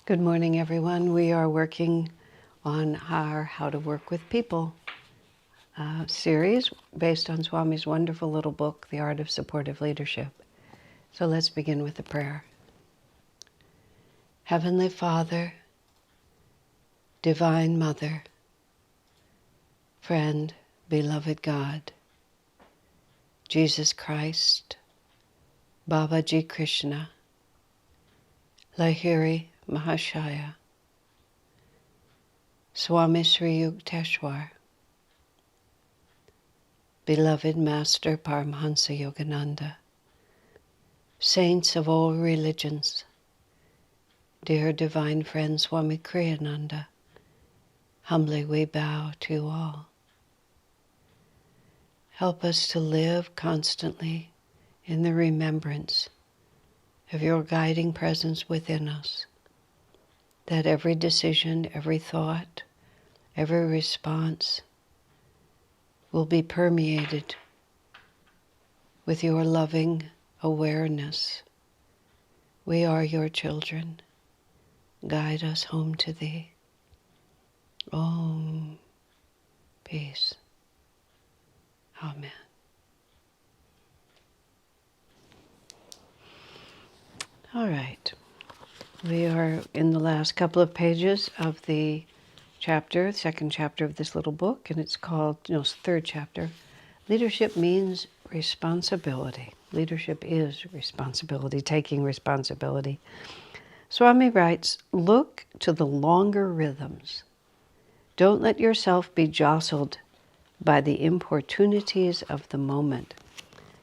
Good morning, everyone. We are working on our How to Work with People series based on Swami's wonderful little book, The Art of Supportive Leadership. So let's begin with a prayer. Heavenly Father, Divine Mother, friend, beloved God, Jesus Christ, Babaji Krishna, Lahiri Mahashaya, Swami Sri Yukteswar, beloved Master Paramhansa Yogananda, saints of all religions, dear divine friend Swami Kriyananda, humbly we bow to you all. Help us to live constantly in the remembrance of your guiding presence within us, that every decision, every thought, every response will be permeated with your loving awareness. We are your children. Guide us home to thee. Om. Peace. Amen. All right. We are in the last couple of pages of the chapter, second chapter of this little book, and it's called, third chapter. Leadership means responsibility. Leadership is responsibility, taking responsibility. Swami writes, look to the longer rhythms. Don't let yourself be jostled by the importunities of the moment.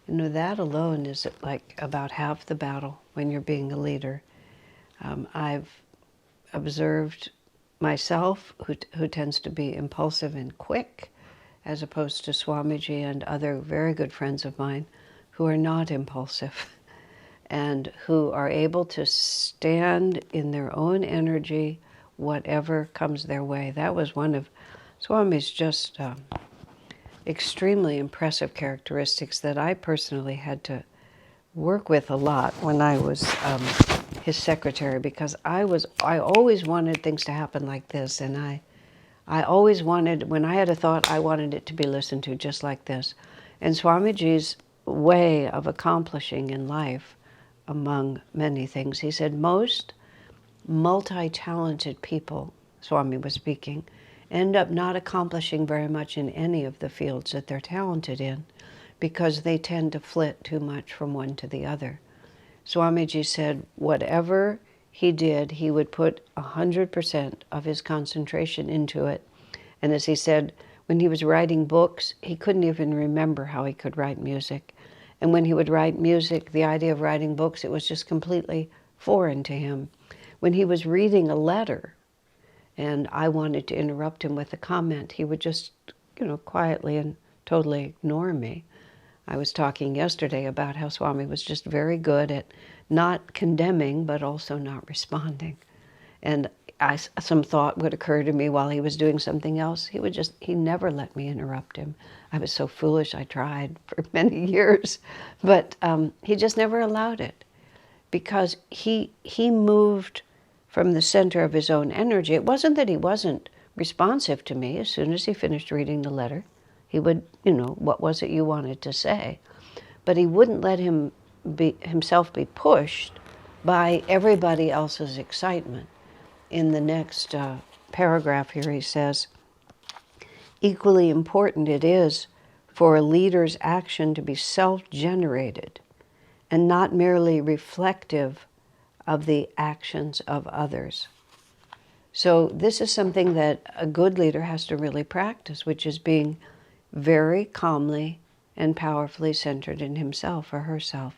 That alone is like about half the battle when you're being a leader. I've observed myself, who tends to be impulsive and quick, as opposed to Swamiji and other very good friends of mine who are not impulsive and who are able to stand in their own energy, whatever comes their way. That was one of Swami's just extremely impressive characteristics that I personally had to work with a lot when I was his secretary, because I always wanted things to happen like this, and I always wanted, when I had a thought, I wanted it to be listened to just like this. And Swamiji's way of accomplishing in life, among many things, he said most multi-talented people, Swami was speaking, end up not accomplishing very much in any of the fields that they're talented in, because they tend to flit too much from one to the other. Swamiji said whatever he did, he would put 100% of his concentration into it. And as he said, when he was writing books, he couldn't even remember how he could write music. And when he would write music, the idea of writing books, it was just completely foreign to him. When he was reading a letter, and I wanted to interrupt him with a comment, he would just, quietly and totally ignore me. I was talking yesterday about how Swami was just very good at not condemning, but also not responding. And some thought would occur to me while he was doing something else. He never let me interrupt him. I was so foolish, I tried for many years. But he just never allowed it, because he moved from the center of his own energy. It wasn't that he wasn't responsive to me. As soon as he finished reading the letter, he would, what was it you wanted to say? But he wouldn't let himself be pushed by everybody else's excitement. In the next paragraph here, he says, equally important it is for a leader's action to be self-generated and not merely reflective of the actions of others. So this is something that a good leader has to really practice, which is being very calmly and powerfully centered in himself or herself.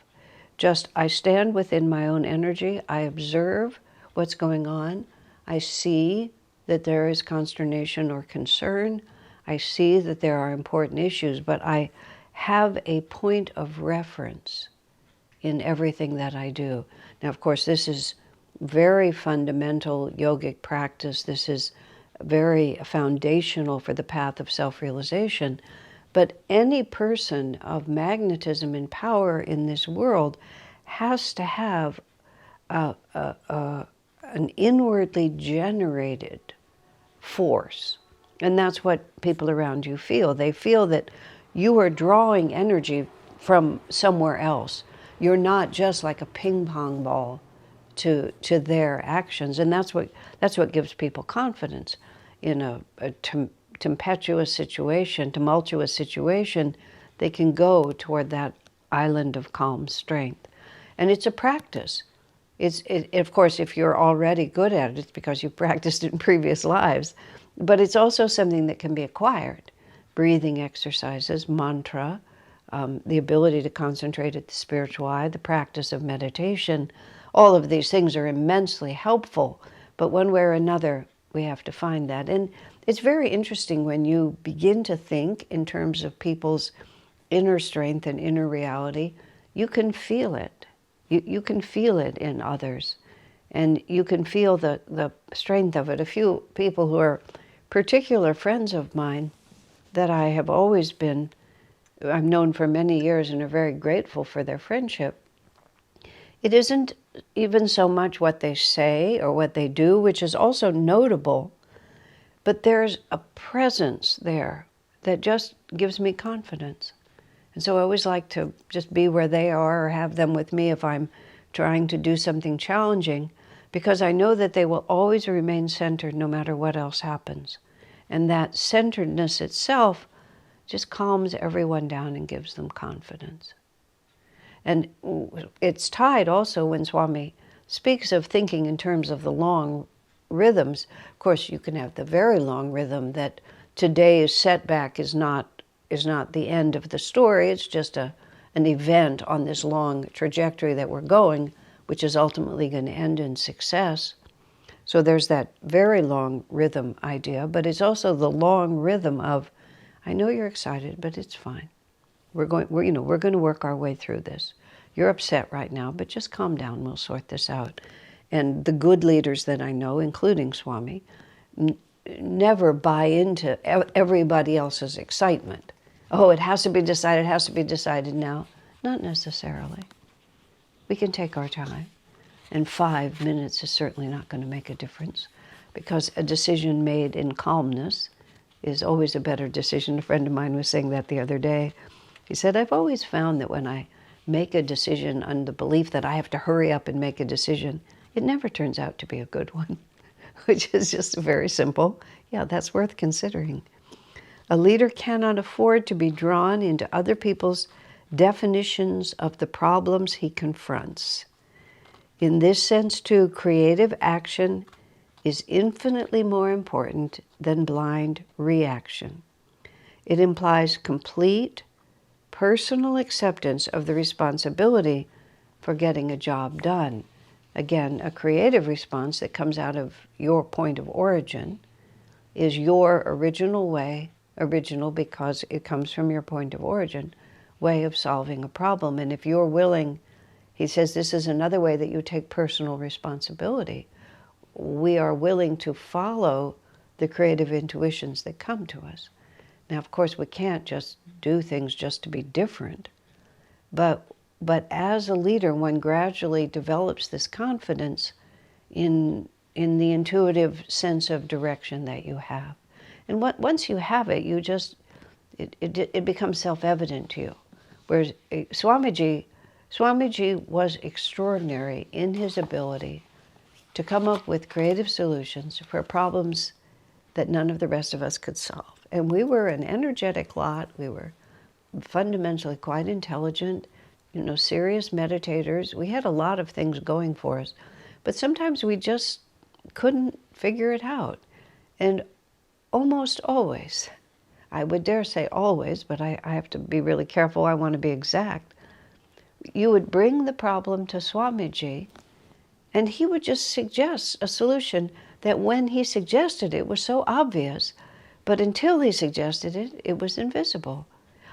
Just, I stand within my own energy, I observe what's going on, I see that there is consternation or concern, I see that there are important issues, but I have a point of reference in everything that I do. Now, of course, this is very fundamental yogic practice. This is very foundational for the path of self-realization. But any person of magnetism and power in this world has to have a an inwardly generated force. And that's what people around you feel. They feel that you are drawing energy from somewhere else. You're not just like a ping pong ball to their actions. And that's what gives people confidence in a tempestuous situation, tumultuous situation. They can go toward that island of calm strength. And it's a practice. Of course, if you're already good at it, it's because you've practiced it in previous lives. But it's also something that can be acquired. Breathing exercises, mantra, the ability to concentrate at the spiritual eye, the practice of meditation, all of these things are immensely helpful. But one way or another, we have to find that. And it's very interesting when you begin to think in terms of people's inner strength and inner reality, you can feel it. You can feel it in others. And you can feel the strength of it. A few people who are particular friends of mine that I have always been, I've known for many years and are very grateful for their friendship. It isn't even so much what they say or what they do, which is also notable, but there's a presence there that just gives me confidence. And so I always like to just be where they are or have them with me if I'm trying to do something challenging, because I know that they will always remain centered no matter what else happens. And that centeredness itself just calms everyone down and gives them confidence. And it's tied also when Swami speaks of thinking in terms of the long rhythms. Of course, you can have the very long rhythm that today's setback is not the end of the story. It's just an event on this long trajectory that we're going, which is ultimately going to end in success. So there's that very long rhythm idea, but it's also the long rhythm of, I know you're excited, but it's fine. We're going to work our way through this. You're upset right now, but just calm down. We'll sort this out. And the good leaders that I know, including Swami, never buy into everybody else's excitement. Oh, it has to be decided now. Not necessarily. We can take our time. And 5 minutes is certainly not going to make a difference, because a decision made in calmness is always a better decision. A friend of mine was saying that the other day. He said, I've always found that when I make a decision on the belief that I have to hurry up and make a decision, it never turns out to be a good one, which is just very simple. Yeah, that's worth considering. A leader cannot afford to be drawn into other people's definitions of the problems he confronts. In this sense, too, creative action is infinitely more important than blind reaction. It implies complete personal acceptance of the responsibility for getting a job done. Again, a creative response that comes out of your point of origin is your original way, original because it comes from your point of origin, way of solving a problem. And if you're willing, he says this is another way that you take personal responsibility. We are willing to follow the creative intuitions that come to us. Now, of course, we can't just do things just to be different, but as a leader, one gradually develops this confidence in the intuitive sense of direction that you have. And once you have it, you just, it becomes self-evident to you. Whereas Swamiji was extraordinary in his ability to come up with creative solutions for problems that none of the rest of us could solve. And we were an energetic lot. We were fundamentally quite intelligent, serious meditators. We had a lot of things going for us, but sometimes we just couldn't figure it out. And almost always, I would dare say always, but I have to be really careful. I want to be exact. You would bring the problem to Swamiji, and he would just suggest a solution that when he suggested it was so obvious, but until he suggested it, it was invisible.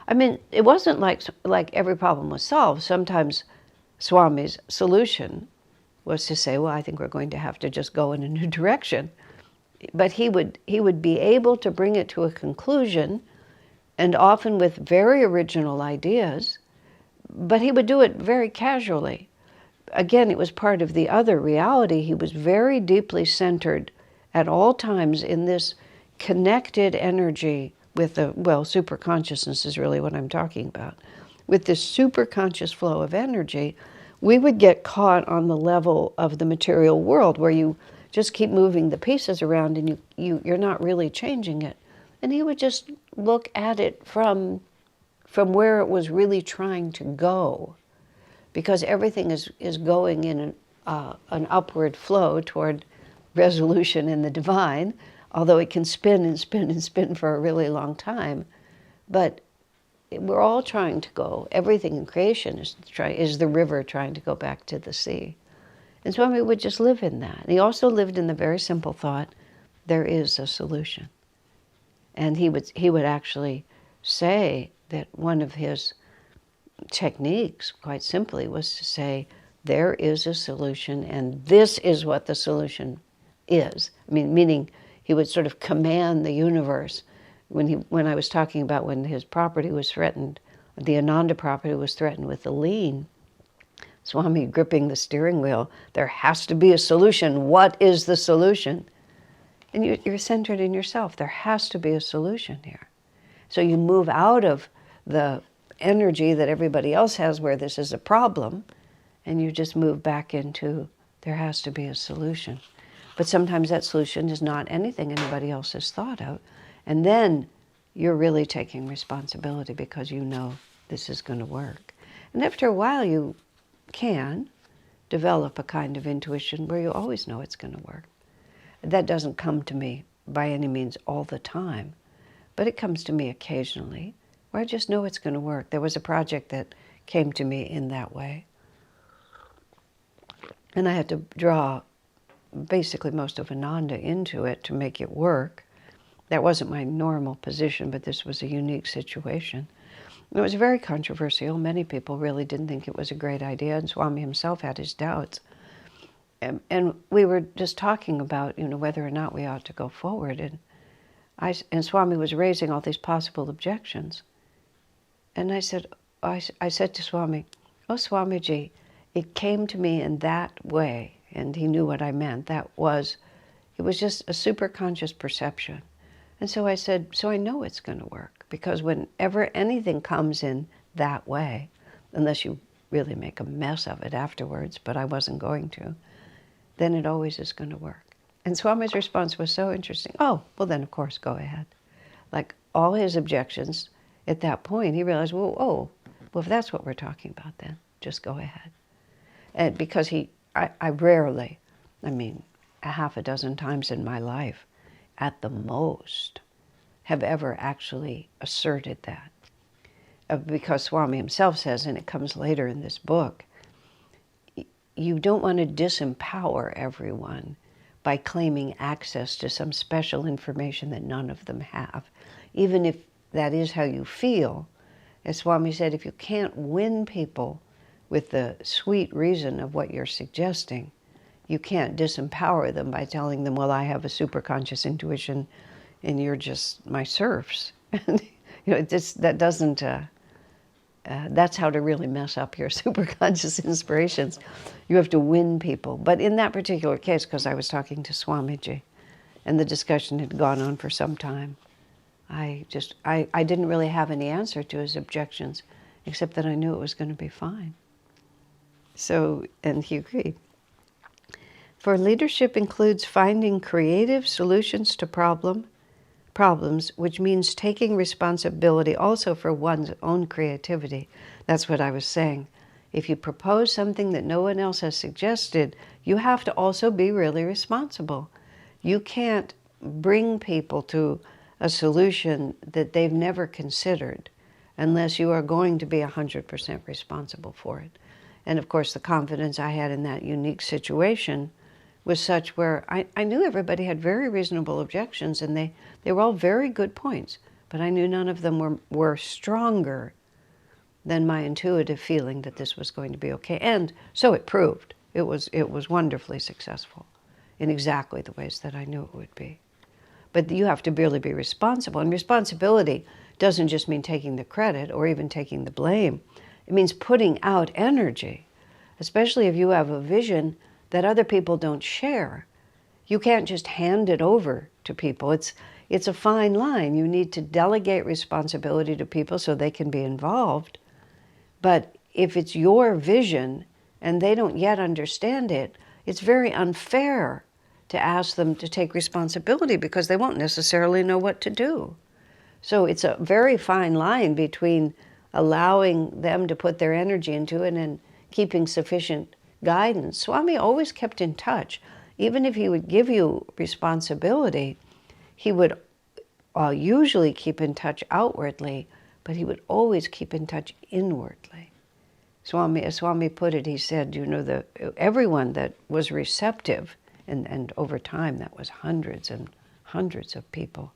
I mean, it wasn't like every problem was solved. Sometimes Swami's solution was to say, well, I think we're going to have to just go in a new direction. But he would be able to bring it to a conclusion, and often with very original ideas, but he would do it very casually. again, it was part of the other reality. He was very deeply centered at all times in this connected energy with the, well, superconsciousness is really what I'm talking about. With this superconscious flow of energy, we would get caught on the level of the material world where you just keep moving the pieces around and you're not really changing it. And he would just look at it from where it was really trying to go, because everything is going in an upward flow toward resolution in the divine, although it can spin and spin and spin for a really long time. But we're all trying to go, everything in creation is the river trying to go back to the sea. And Swami would just live in that. He also lived in the very simple thought, there is a solution. And he would actually say that one of his techniques, quite simply, was to say, there is a solution, and this is what the solution is. I mean, meaning he would sort of command the universe. When I was talking about when his property was threatened, the Ananda property was threatened with the lien, Swami gripping the steering wheel, there has to be a solution. What is the solution? And you're centered in yourself. There has to be a solution here. So you move out of the energy that everybody else has where this is a problem, and you just move back into there has to be a solution. But sometimes that solution is not anything anybody else has thought of. And then you're really taking responsibility because you know this is going to work. And after a while you can develop a kind of intuition where you always know it's going to work. That doesn't come to me by any means all the time, but it comes to me occasionally where I just know it's going to work. There was a project that came to me in that way. And I had to draw basically most of Ananda into it to make it work. That wasn't my normal position, but this was a unique situation. It was very controversial. Many people really didn't think it was a great idea, and Swami himself had his doubts. And we were just talking about, whether or not we ought to go forward. And Swami was raising all these possible objections. And I said to Swami, "Oh, Swamiji, it came to me in that way," and he knew what I meant. It was just a superconscious perception. And so I said, so I know it's going to work, because whenever anything comes in that way, unless you really make a mess of it afterwards, but I wasn't going to, then it always is going to work. And Swami's response was so interesting. "Oh, well then, of course, go ahead." Like all his objections, at that point, he realized, well, if that's what we're talking about, then just go ahead. And because I rarely, a half a dozen times in my life, at the most, have ever actually asserted that. Because Swami himself says, and it comes later in this book, you don't want to disempower everyone by claiming access to some special information that none of them have. Even if that is how you feel, as Swami said, if you can't win people with the sweet reason of what you're suggesting, you can't disempower them by telling them, well, I have a superconscious intuition and you're just my serfs. That doesn't, that's how to really mess up your superconscious inspirations. You have to win people. But in that particular case, because I was talking to Swamiji and the discussion had gone on for some time, I didn't really have any answer to his objections, except that I knew it was going to be fine. So, and he agreed. For leadership includes finding creative solutions to problems, which means taking responsibility also for one's own creativity. That's what I was saying. If you propose something that no one else has suggested, you have to also be really responsible. You can't bring people to a solution that they've never considered unless you are going to be 100% responsible for it. And of course, the confidence I had in that unique situation was such where I knew everybody had very reasonable objections, and they were all very good points, but I knew none of them were stronger than my intuitive feeling that this was going to be okay. And so it proved. It was wonderfully successful in exactly the ways that I knew it would be. But you have to really be responsible, and responsibility doesn't just mean taking the credit or even taking the blame. It means putting out energy. especially if you have a vision that other people don't share. You can't just hand it over to people. It's a fine line. You need to delegate responsibility to people so they can be involved. But if it's your vision and they don't yet understand it, it's very unfair to ask them to take responsibility because they won't necessarily know what to do. So it's a very fine line between allowing them to put their energy into it and keeping sufficient guidance. Swami always kept in touch. Even if he would give you responsibility, he would usually keep in touch outwardly, but he would always keep in touch inwardly. As Swami put it, he said, everyone that was receptive, and over time that was hundreds and hundreds of people,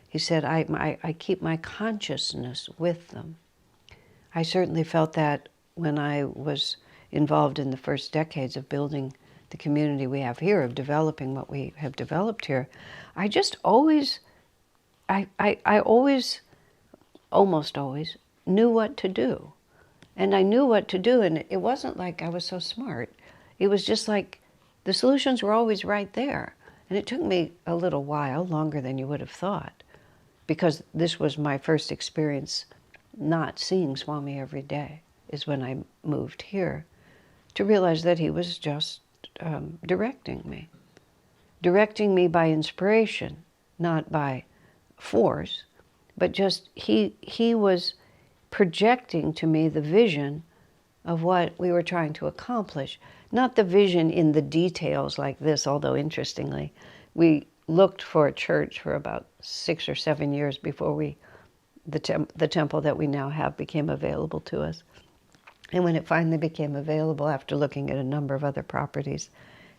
he said, I keep my consciousness with them. I certainly felt that when I was involved in the first decades of building the community we have here, of developing what we have developed here. I just always, I always, almost always, knew what to do. And I knew what to do, and it wasn't like I was so smart. It was just like the solutions were always right there. And it took me a little while, longer than you would have thought, because this was my first experience not seeing Swami every day, is when I moved here, to realize that he was just directing me by inspiration, not by force, but just he was projecting to me the vision of what we were trying to accomplish. Not the vision in the details like this, although interestingly, we looked for a church for about 6 or 7 years before the temple that we now have became available to us. And when it finally became available, after looking at a number of other properties,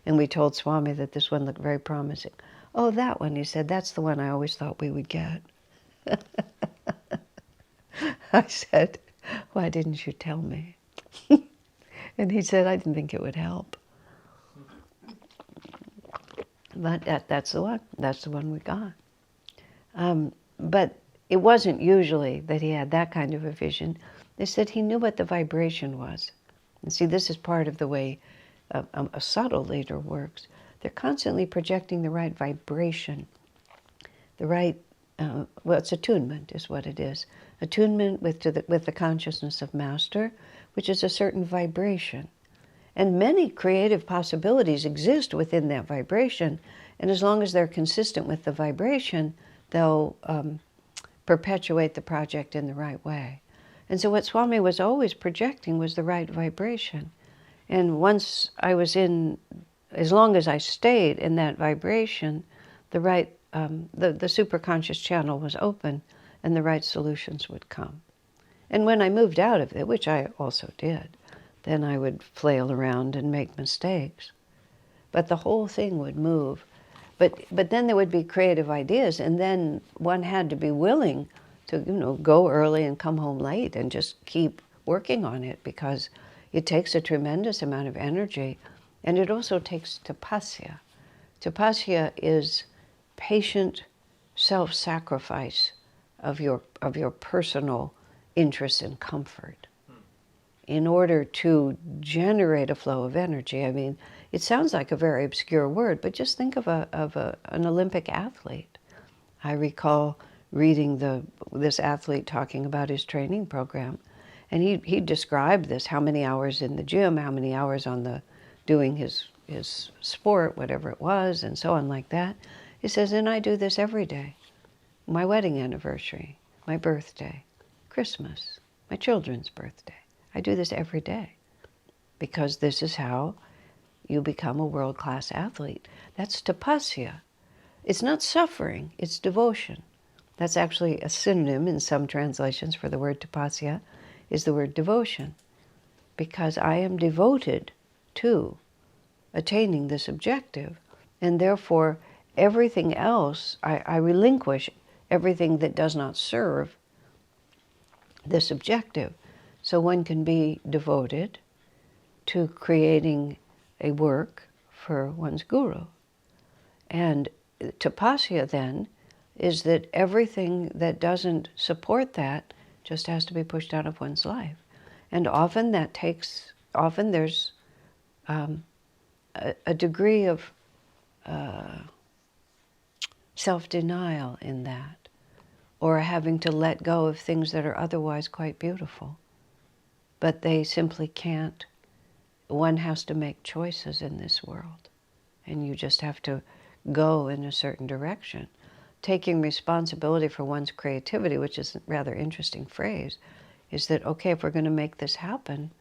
and we told Swami that this one looked very promising. Oh, that one, he said, that's the one I always thought we would get. I said, why didn't you tell me? And he said, I didn't think it would help. But that's the one. That's the one we got. But it wasn't usually that he had that kind of a vision. They said he knew what the vibration was. And see, this is part of the way a subtle leader works. They're constantly projecting the right vibration, the right, it's attunement is what it is. Attunement with the consciousness of Master, which is a certain vibration. And many creative possibilities exist within that vibration, and as long as they're consistent with the vibration, they'll perpetuate the project in the right way. And so what Swami was always projecting was the right vibration. And once I was as long as I stayed in that vibration, the superconscious channel was open and the right solutions would come. And when I moved out of it, which I also did, then I would flail around and make mistakes. But the whole thing would move. But then there would be creative ideas, and then one had to be willing to, go early and come home late and just keep working on it, because it takes a tremendous amount of energy, and it also takes tapasya. Tapasya is patient self-sacrifice of your personal interests and comfort in order to generate a flow of energy. I mean, it sounds like a very obscure word, but just think of an Olympic athlete. I recall reading this athlete talking about his training program, and he described this, how many hours in the gym, how many hours on doing his sport, whatever it was, and so on like that. He says, and I do this every day. My wedding anniversary, my birthday, Christmas, my children's birthday. I do this every day, because this is how you become a world-class athlete. That's tapasya. It's not suffering, it's devotion. That's actually a synonym in some translations for the word tapasya, is the word devotion. Because I am devoted to attaining this objective, and therefore everything else, I relinquish everything that does not serve this objective. So one can be devoted to creating a work for one's guru. And tapasya then is that everything that doesn't support that just has to be pushed out of one's life. And often there's a degree of self-denial in that, or having to let go of things that are otherwise quite beautiful. But they simply can't. One has to make choices in this world, and you just have to go in a certain direction. Taking responsibility for one's creativity, which is a rather interesting phrase, is that, okay, if we're going to make this happen,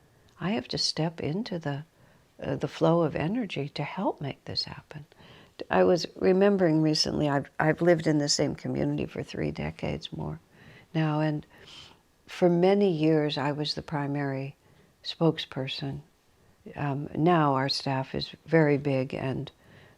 I have to step into the flow of energy to help make this happen. I was remembering recently, I've lived in the same community for 3 decades more now, and for many years I was the primary spokesperson. Now our staff is very big, and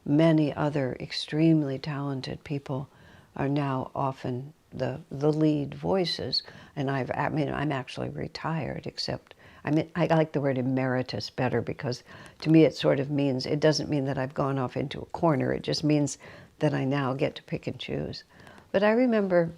many other extremely talented people are now often the lead voices. And I'm actually retired, except I like the word emeritus better, because to me it sort of means, it doesn't mean that I've gone off into a corner. It just means that I now get to pick and choose. But I remember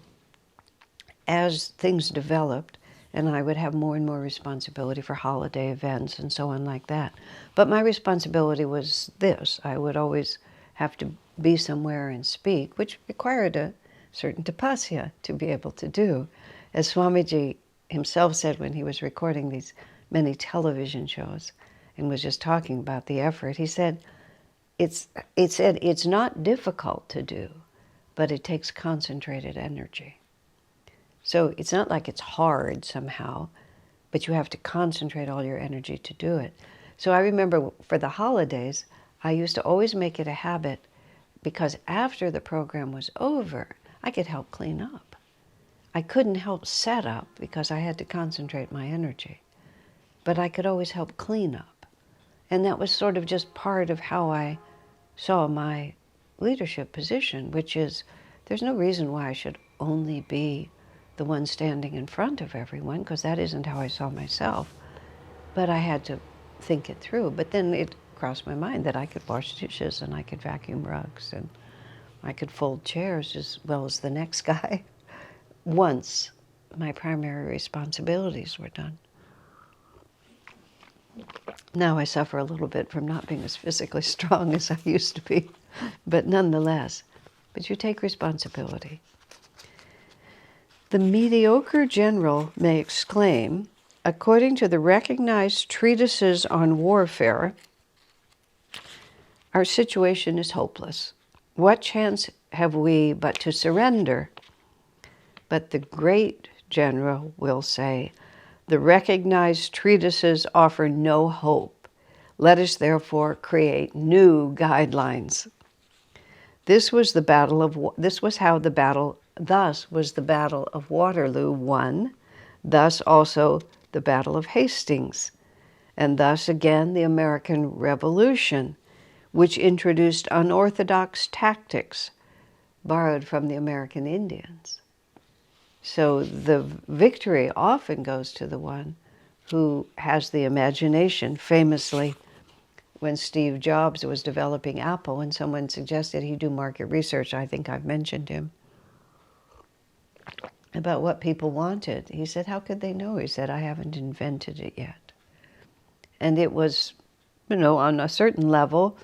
as things developed, and I would have more and more responsibility for holiday events and so on like that. But my responsibility was this: I would always have to be somewhere and speak, which required a certain tapasya to be able to do. As Swamiji himself said when he was recording these many television shows and was just talking about the effort, he said, it's not difficult to do, but it takes concentrated energy. So it's not like it's hard somehow, but you have to concentrate all your energy to do it. So I remember for the holidays, I used to always make it a habit, because after the program was over, I could help clean up. I couldn't help set up because I had to concentrate my energy, but I could always help clean up. And that was sort of just part of how I saw my leadership position, which is, there's no reason why I should only be the one standing in front of everyone, because that isn't how I saw myself. But I had to think it through. But then it crossed my mind that I could wash dishes, and I could vacuum rugs, and I could fold chairs as well as the next guy once my primary responsibilities were done. Now I suffer a little bit from not being as physically strong as I used to be, but nonetheless, but you take responsibility. The mediocre general may exclaim, according to the recognized treatises on warfare, our situation is hopeless. What chance have we but to surrender? But the great general will say, the recognized treatises offer no hope. Let us therefore create new guidelines. Thus was the battle of Waterloo won, thus also the Battle of Hastings, and thus again the American Revolution, which introduced unorthodox tactics borrowed from the American Indians. So the victory often goes to the one who has the imagination. Famously, when Steve Jobs was developing Apple and someone suggested he do market research, I think I've mentioned him, about what people wanted. He said, how could they know? He said, I haven't invented it yet. And it was, on a certain level,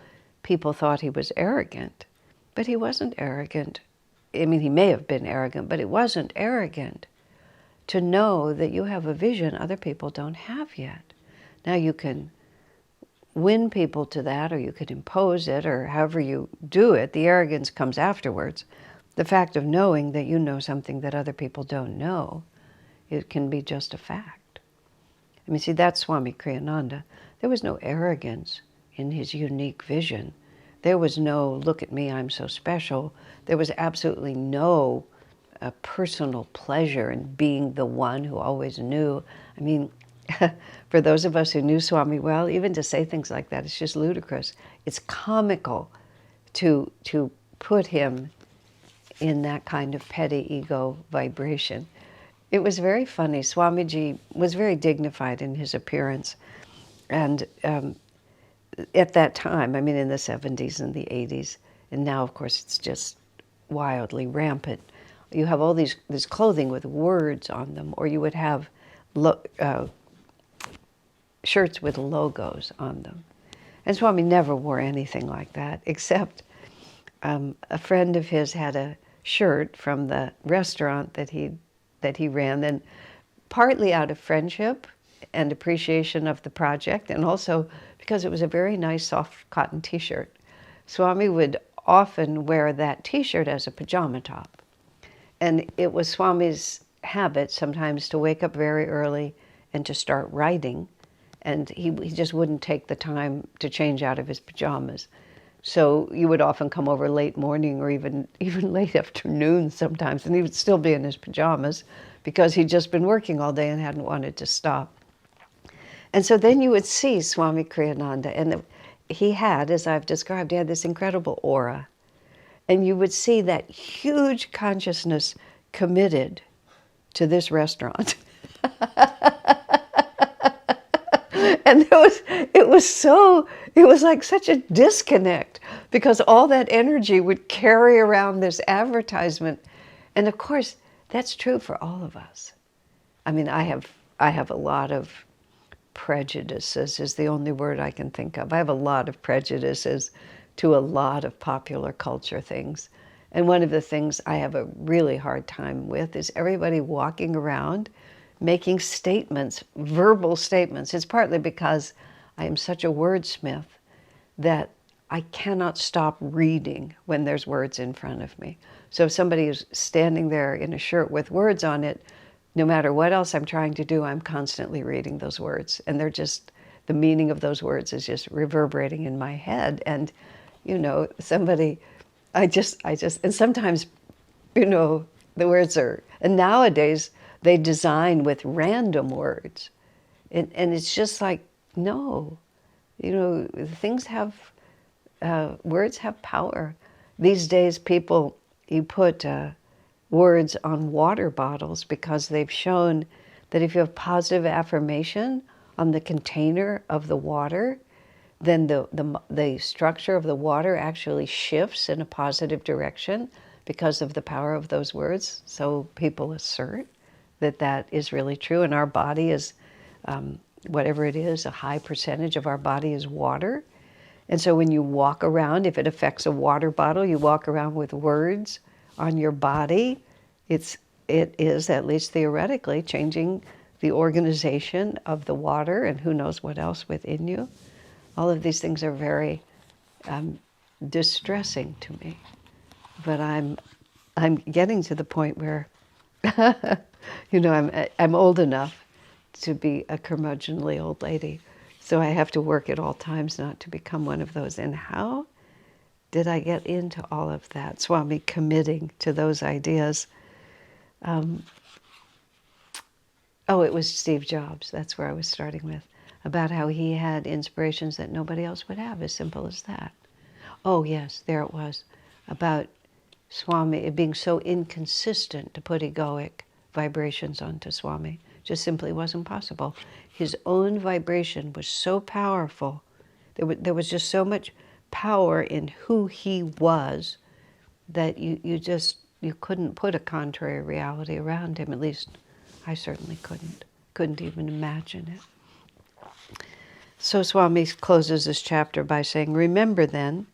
people thought he was arrogant, but he wasn't arrogant. I mean, he may have been arrogant, but it wasn't arrogant to know that you have a vision other people don't have yet. Now you can win people to that, or you could impose it, or however you do it. The arrogance comes afterwards. The fact of knowing that you know something that other people don't know, it can be just a fact. I mean, see, that's Swami Kriyananda. There was no arrogance in his unique vision. There was no, look at me, I'm so special. There was absolutely no personal pleasure in being the one who always knew. I mean, for those of us who knew Swami well, even to say things like that, it's just ludicrous. It's comical to put him in that kind of petty ego vibration. It was very funny. Swamiji was very dignified in his appearance. And at that time, I mean in the 70s and the 80s, and now of course it's just wildly rampant, you have all this clothing with words on them, or you would have shirts with logos on them. And Swami never wore anything like that, except a friend of his had a shirt from the restaurant that he ran, and partly out of friendship and appreciation of the project, and also because it was a very nice soft cotton t-shirt. Swami would often wear that t-shirt as a pajama top. And it was Swami's habit sometimes to wake up very early and to start writing. And he just wouldn't take the time to change out of his pajamas. So you would often come over late morning or even late afternoon sometimes, and he would still be in his pajamas because he'd just been working all day and hadn't wanted to stop. And so then you would see Swami Kriyananda, and he had, as I've described, he had this incredible aura. And you would see that huge consciousness committed to this restaurant. And it was like such a disconnect, because all that energy would carry around this advertisement. And of course, that's true for all of us. I mean, I have a lot of prejudices, is the only word I can think of. I have a lot of prejudices to a lot of popular culture things. And one of the things I have a really hard time with is everybody walking around making statements, verbal statements. It's partly because I am such a wordsmith that I cannot stop reading when there's words in front of me. So if somebody is standing there in a shirt with words on it, no matter what else I'm trying to do, I'm constantly reading those words. And they're just, the meaning of those words is just reverberating in my head. And, you know, and sometimes, you know, the words are, and nowadays they design with random words. And it's just like, no, you know, things have, words have power. These days you put words on water bottles because they've shown that if you have positive affirmation on the container of the water, then the structure of the water actually shifts in a positive direction because of the power of those words. So people assert that is really true. And our body is, whatever it is, a high percentage of our body is water. And so when you walk around, if it affects a water bottle, you walk around with words on your body, it is, at least theoretically, changing the organization of the water and who knows what else within you. All of these things are very distressing to me. But I'm getting to the point where, you know, I'm old enough to be a curmudgeonly old lady. So I have to work at all times not to become one of those. And how did I get into all of that? Swami committing to those ideas. It was Steve Jobs. That's where I was starting with. About how he had inspirations that nobody else would have, as simple as that. Oh yes, there it was. About Swami, it being so inconsistent to put egoic vibrations onto Swami. Just simply wasn't possible. His own vibration was so powerful. There was just so much power in who he was that you couldn't put a contrary reality around him. At least I certainly couldn't even imagine it. So Swami closes this chapter by saying, remember then,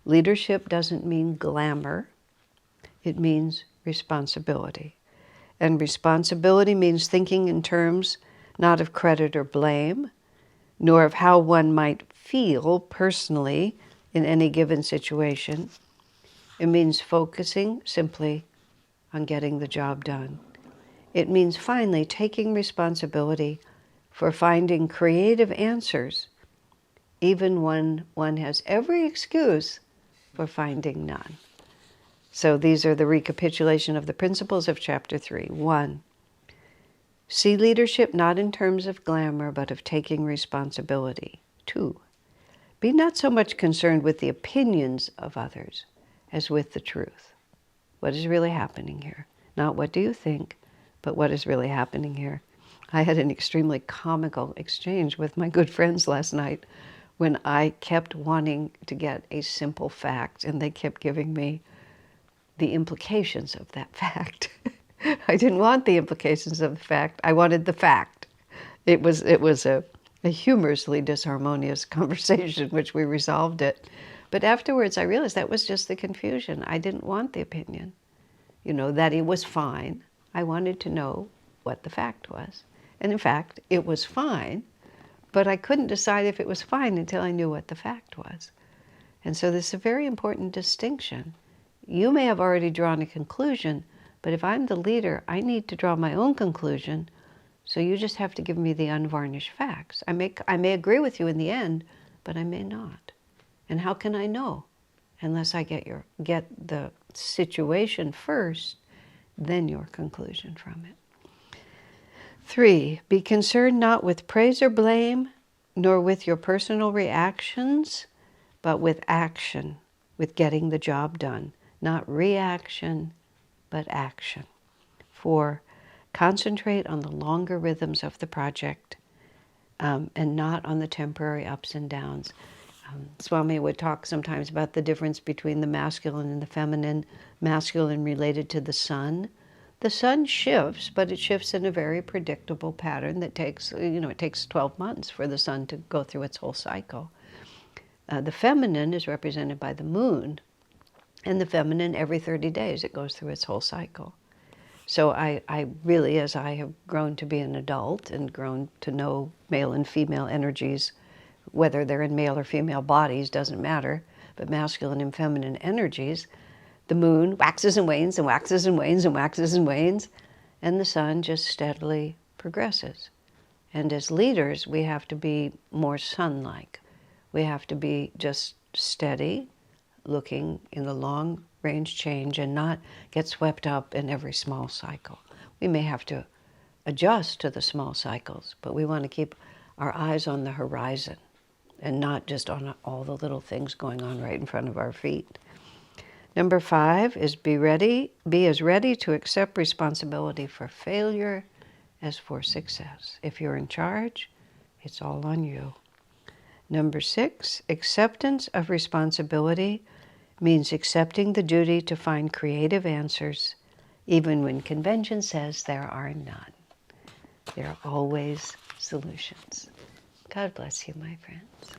leadership doesn't mean glamour. It means responsibility. And responsibility means thinking in terms not of credit or blame, nor of how one might feel personally in any given situation. It means focusing simply on getting the job done. It means finally taking responsibility for finding creative answers, even when one has every excuse for finding none. So these are the recapitulation of the principles of Chapter 3. 1, see leadership not in terms of glamour, but of taking responsibility. 2, be not so much concerned with the opinions of others as with the truth. What is really happening here? Not what do you think, but what is really happening here. I had an extremely comical exchange with my good friends last night when I kept wanting to get a simple fact, and they kept giving me the implications of that fact. I didn't want the implications of the fact. I wanted the fact. It was a a humorously disharmonious conversation, which we resolved it. But afterwards, I realized that was just the confusion. I didn't want the opinion, that it was fine. I wanted to know what the fact was. And in fact, it was fine, but I couldn't decide if it was fine until I knew what the fact was. And so this is a very important distinction. You may have already drawn a conclusion, but if I'm the leader, I need to draw my own conclusion. So you just have to give me the unvarnished facts. I may agree with you in the end, but I may not. And how can I know? Unless I get the situation first, then your conclusion from it. 3, be concerned not with praise or blame, nor with your personal reactions, but with action, with getting the job done. Not reaction, but action. 4, concentrate on the longer rhythms of the project and not on the temporary ups and downs. Swami would talk sometimes about the difference between the masculine and the feminine. Masculine related to the sun. The sun shifts, but it shifts in a very predictable pattern that takes, it takes 12 months for the sun to go through its whole cycle. The feminine is represented by the moon, and the feminine, every 30 days, it goes through its whole cycle. So I really, as I have grown to be an adult and grown to know male and female energies, whether they're in male or female bodies, doesn't matter, but masculine and feminine energies, the moon waxes and wanes and waxes and wanes and waxes and wanes, and the sun just steadily progresses. And as leaders, we have to be more sun-like. We have to be just steady, looking in the long-range change and not get swept up in every small cycle. We may have to adjust to the small cycles, but we want to keep our eyes on the horizon and not just on all the little things going on right in front of our feet. Number 5 is be as ready to accept responsibility for failure as for success. If you're in charge, it's all on you. Number 6, acceptance of responsibility means accepting the duty to find creative answers, even when convention says there are none. There are always solutions. God bless you, my friends.